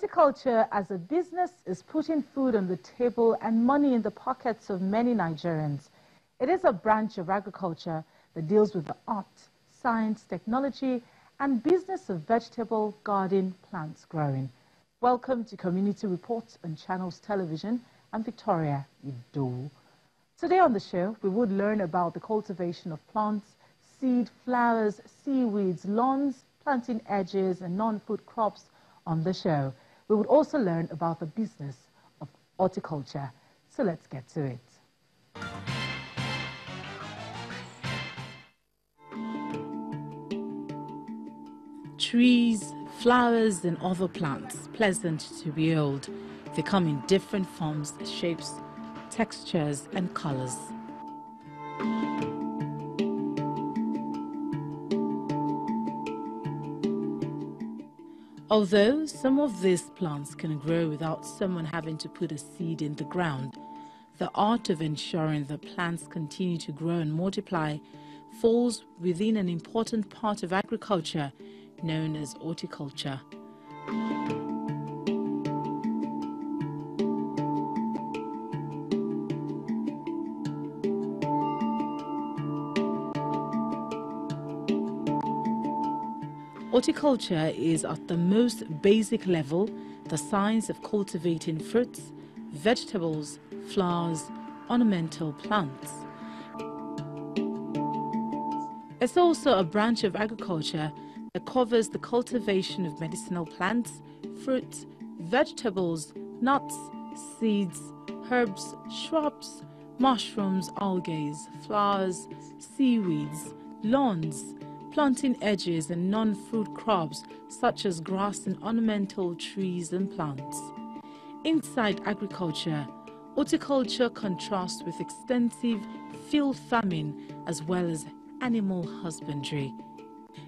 Horticulture as a business is putting food on the table and money in the pockets of many Nigerians. It is a branch of agriculture that deals with the art, science, technology, and business of vegetable, garden, plants growing. Welcome to Community Reports on Channels Television. I'm Victoria Ido. Today on the show, we would learn about the cultivation of plants, seed, flowers, seaweeds, lawns, planting edges, and non-food crops on the show. We would also learn about the business of horticulture. So let's get to it. Trees, flowers, and other plants, pleasant to behold. They come in different forms, shapes, textures, and colors. Although some of these plants can grow without someone having to put a seed in the ground, the art of ensuring the plants continue to grow and multiply falls within an important part of agriculture known as horticulture. Horticulture is at the most basic level the science of cultivating fruits, vegetables, flowers, ornamental plants. It's also a branch of agriculture that covers the cultivation of medicinal plants, fruits, vegetables, nuts, seeds, herbs, shrubs, mushrooms, algae, flowers, seaweeds, lawns, planting edges, and non-food crops such as grass and ornamental trees and plants. Inside agriculture, horticulture contrasts with extensive field farming as well as animal husbandry.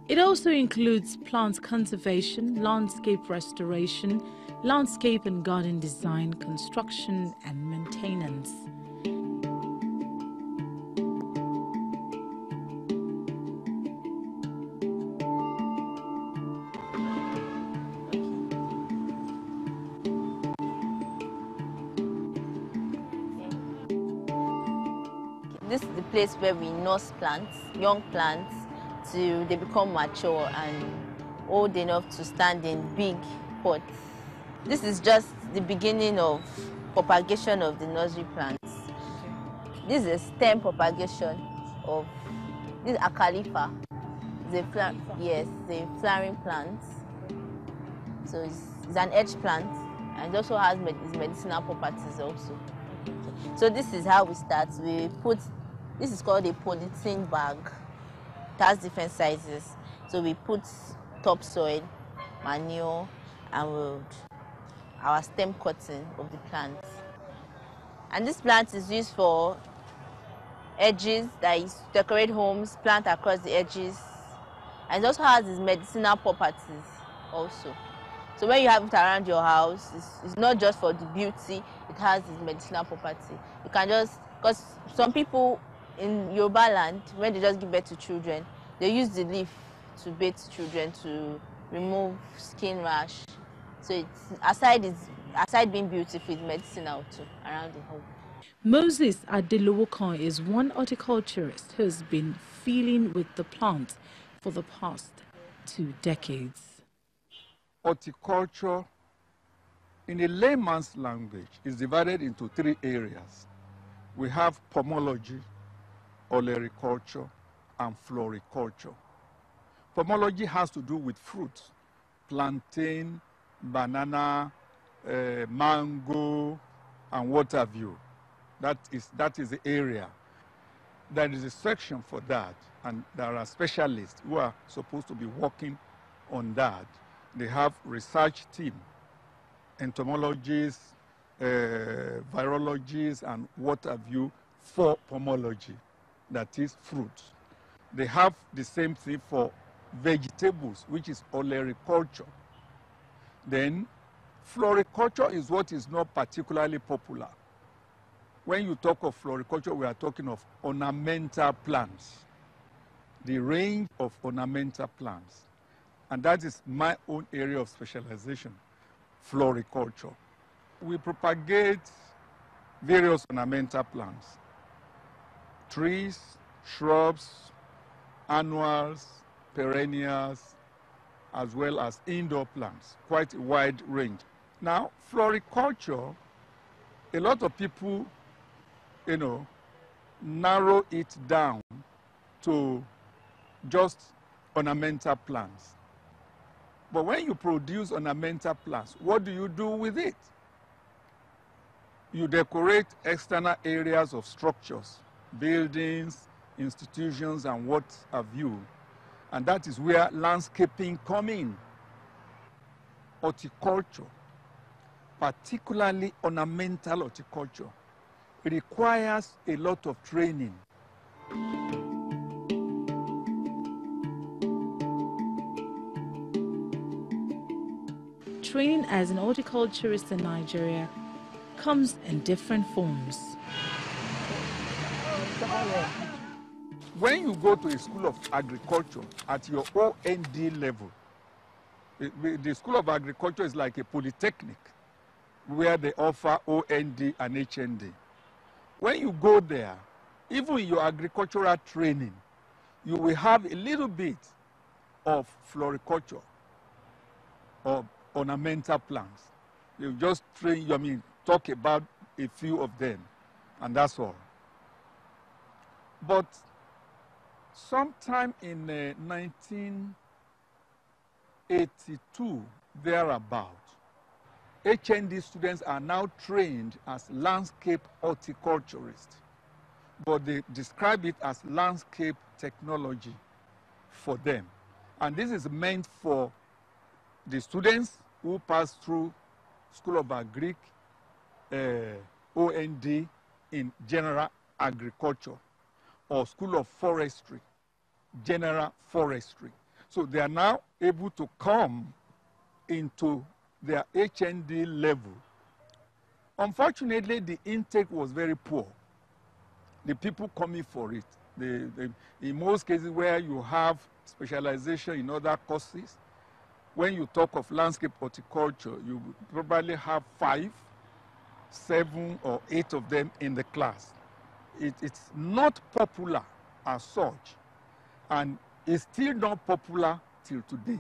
It also includes plant conservation, landscape restoration, landscape and garden design, construction, and maintenance. This is the place where we nurse plants, young plants, till they become mature and old enough to stand in big pots. This is just the beginning of propagation of the nursery plants. This is a stem propagation of this Acalifa. Yes, the flowering plant. So it's an edge plant and it also has its medicinal properties also. So this is how we start. This is called a polythene bag. It has different sizes. So we put topsoil, manure, and our stem cutting of the plant. And this plant is used for edges, that is to decorate homes, plant across the edges. And it also has its medicinal properties also. So when you have it around your house, it's not just for the beauty, it has its medicinal property. You can just, because some people in Yoruba land, when they just give birth to children, they use the leaf to bathe children to remove skin rash. So it's aside being beautiful, it's medicinal too around the home. Moses Adelowokan is one horticulturist who has been feeling with the plant for the past 2 decades. Horticulture, in a layman's language, is divided into 3 areas. We have pomology, olericulture, and floriculture. Pomology has to do with fruits, plantain, banana, mango, and what have you. That is the area. There is a section for that, and there are specialists who are supposed to be working on that. They have research team, entomologists, virologists, and what have you for pomology, that is fruit. They have the same thing for vegetables, which is olericulture. Then floriculture is what is not particularly popular. When you talk of floriculture, we are talking of ornamental plants, the range of ornamental plants. And that is my own area of specialization. floriculture. We propagate various ornamental plants, trees, shrubs, annuals, perennials, as well as indoor plants, quite a wide range. Now, floriculture, a lot of people, narrow it down to just ornamental plants. But when you produce ornamental plants, what do you do with it? You decorate external areas of structures, buildings, institutions, and what have you. And that is where landscaping comes in. Horticulture, particularly ornamental horticulture, requires a lot of training. Training as an horticulturist in Nigeria comes in different forms. When you go to a school of agriculture at your OND level, the School of Agriculture is like a polytechnic where they offer OND and HND. When you go there, even in your agricultural training, you will have a little bit of floriculture or ornamental plants. You just train, talk about a few of them, and that's all. But sometime in 1982, thereabout, HND students are now trained as landscape horticulturists, but they describe it as landscape technology for them. And this is meant for the students who pass through School of Agric, OND in general agriculture, or School of Forestry, general forestry. So they are now able to come into their HND level. Unfortunately, the intake was very poor. The people coming for it. In most cases where you have specialization in other courses, when you talk of landscape horticulture, you probably have 5, 7, or 8 of them in the class. It's not popular as such, and it's still not popular till today.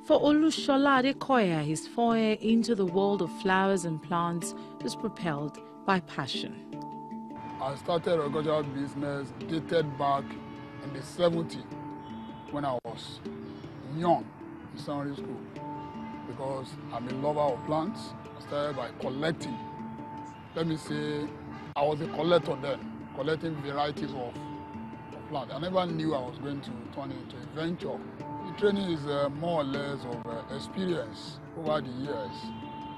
For Olushola Adekoya, his foray into the world of flowers and plants was propelled by passion. I started agricultural business dated back in the 70s when I was young in secondary school, because I'm a lover of plants. I started by collecting. Let me say, I was a collector then, collecting varieties of plants. I never knew I was going to turn it into a venture. The training is more or less of experience over the years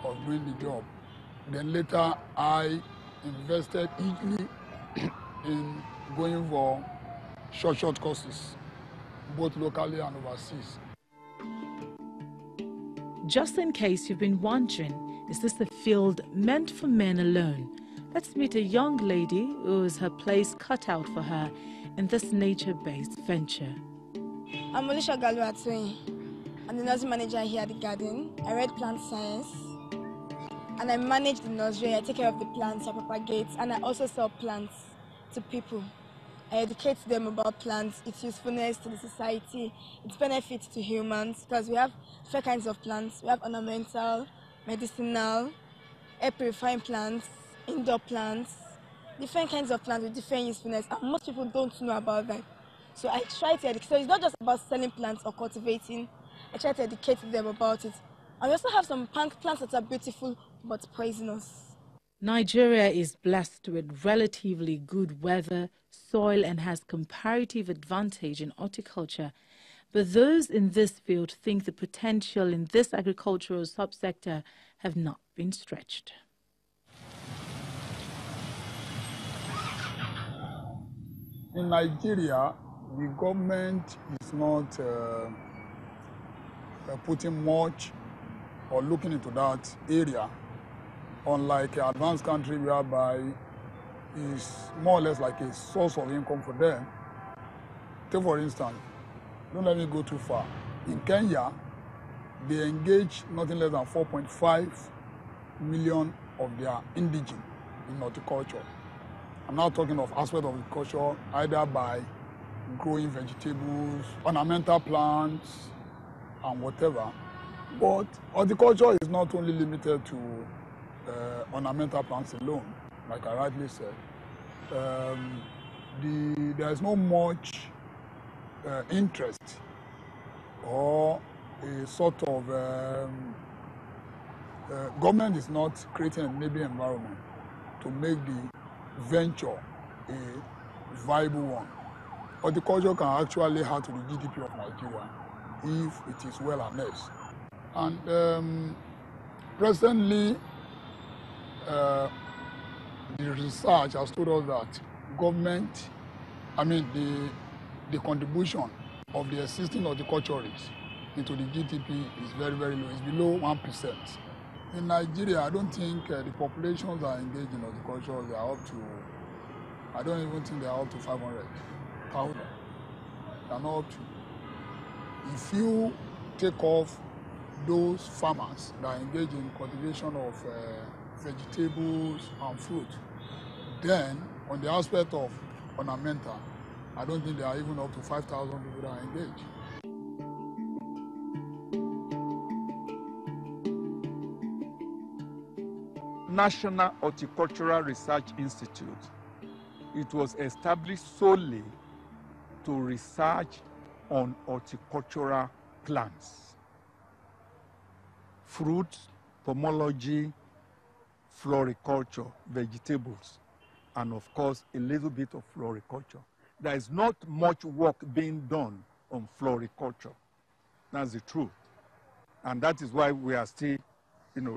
of doing the job. Then later, I invested hugely in going for short courses, both locally and overseas. Just in case you've been wondering, is this a field meant for men alone? Let's meet a young lady who has her place cut out for her in this nature-based venture. I'm Olisha Galuatoyin. I'm the nursery manager here at the garden. I read plant science, and I manage the nursery. I take care of the plants, I propagate, and I also sell plants to people. I educate them about plants, its usefulness to the society, its benefits to humans, because we have different kinds of plants. We have ornamental, medicinal, air purifying plants, indoor plants, different kinds of plants with different usefulness, and most people don't know about that. So I try to educate. So it's not just about selling plants or cultivating. I try to educate them about it. And we also have some plants that are beautiful but poisonous. Nigeria is blessed with relatively good weather, soil, and has comparative advantage in horticulture. But those in this field think the potential in this agricultural subsector have not been stretched. In Nigeria, the government is not putting much or looking into that area, unlike an advanced country whereby it's more or less like a source of income for them. Take for instance, don't let me go too far. In Kenya, they engage nothing less than 4.5 million of their indigenous in horticulture. I'm now talking of aspect of agriculture, either by growing vegetables, ornamental plants, and whatever. But horticulture is not only limited to ornamental plants alone, like I rightly said. There is not much interest or a sort of government is not creating an enabling environment to make the venture a viable one. Horticulture can actually add to the GDP of Nigeria if it is well harnessed. And presently, the research has told us that government, the contribution of the existing horticulturists into the GDP is very, very low. It's below 1%. In Nigeria, I don't think the populations that are engaged in horticulture, they are up to, I don't even think they are up to 500,000. They are not up to. If you take off those farmers that are engaged in cultivation of vegetables and fruit, then on the aspect of ornamental, I don't think there are even up to 5,000 people that are engaged. National Horticultural Research Institute. It was established solely to research on horticultural plants, fruits, pomology, floriculture, vegetables, and of course a little bit of floriculture. There is not much work being done on floriculture. That's the truth. And that is why we are still,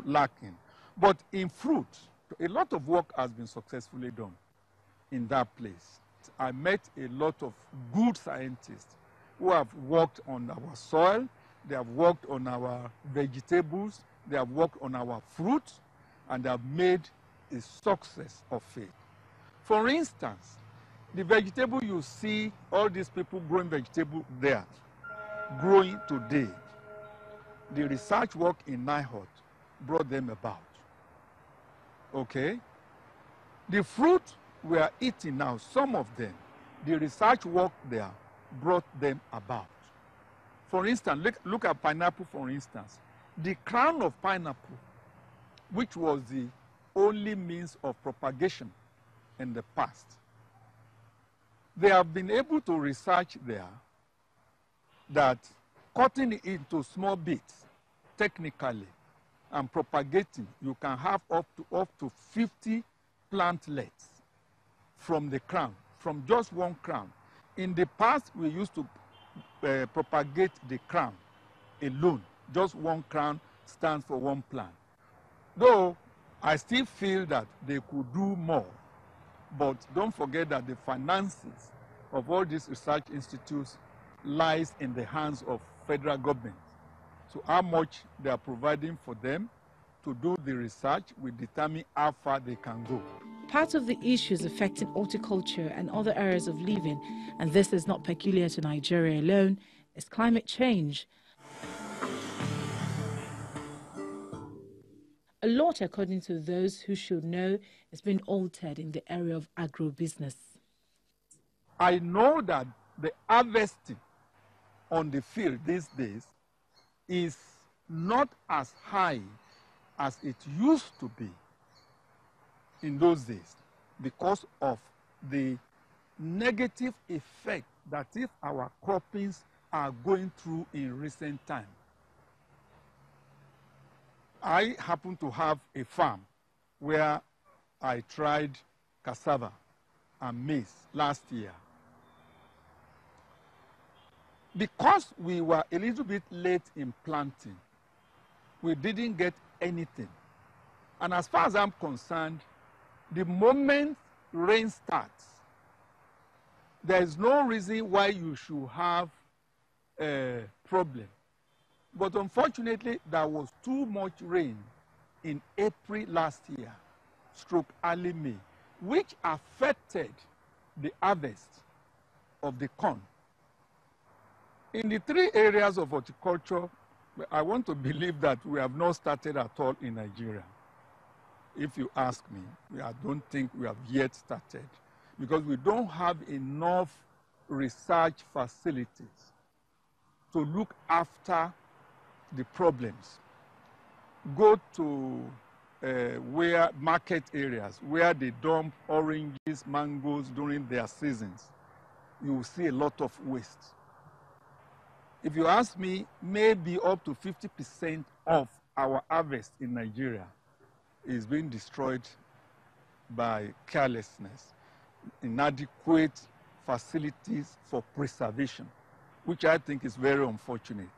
lacking. But in fruit, a lot of work has been successfully done in that place. I met a lot of good scientists who have worked on our soil, they have worked on our vegetables, they have worked on our fruits, and they have made a success of it. For instance, the vegetable you see, all these people growing vegetable there, growing today, the research work in NIHOT brought them about. Okay? The fruit we are eating now, some of them, the research work there brought them about. For instance, look at pineapple, for instance. The crown of pineapple, which was the only means of propagation in the past, they have been able to research there that cutting it into small bits, technically, and propagating, you can have up to 50 plantlets from the crown, from just one crown. In the past, we used to propagate the crown alone. Just one crown stands for one plant. Though I still feel that they could do more, but don't forget that the finances of all these research institutes lies in the hands of federal government. So how much they are providing for them to do the research will determine how far they can go. Part of the issues affecting horticulture and other areas of living, and this is not peculiar to Nigeria alone, is climate change. A lot, according to those who should know, has been altered in the area of agro-business. I know that the harvesting on the field these days is not as high as it used to be in those days because of the negative effect that if our croppings are going through in recent time. I happen to have a farm where I tried cassava and maize last year. Because we were a little bit late in planting, we didn't get anything. And as far as I'm concerned, the moment rain starts, there is no reason why you should have a problem. But unfortunately, there was too much rain in April last year, stroke early May, which affected the harvest of the corn. In the three areas of horticulture, I want to believe that we have not started at all in Nigeria. If you ask me, I don't think we have yet started because we don't have enough research facilities to look after the problems. Go to where market areas, where they dump oranges, mangoes during their seasons, you will see a lot of waste. If you ask me, maybe up to 50% of our harvest in Nigeria is being destroyed by carelessness, inadequate facilities for preservation, which I think is very unfortunate.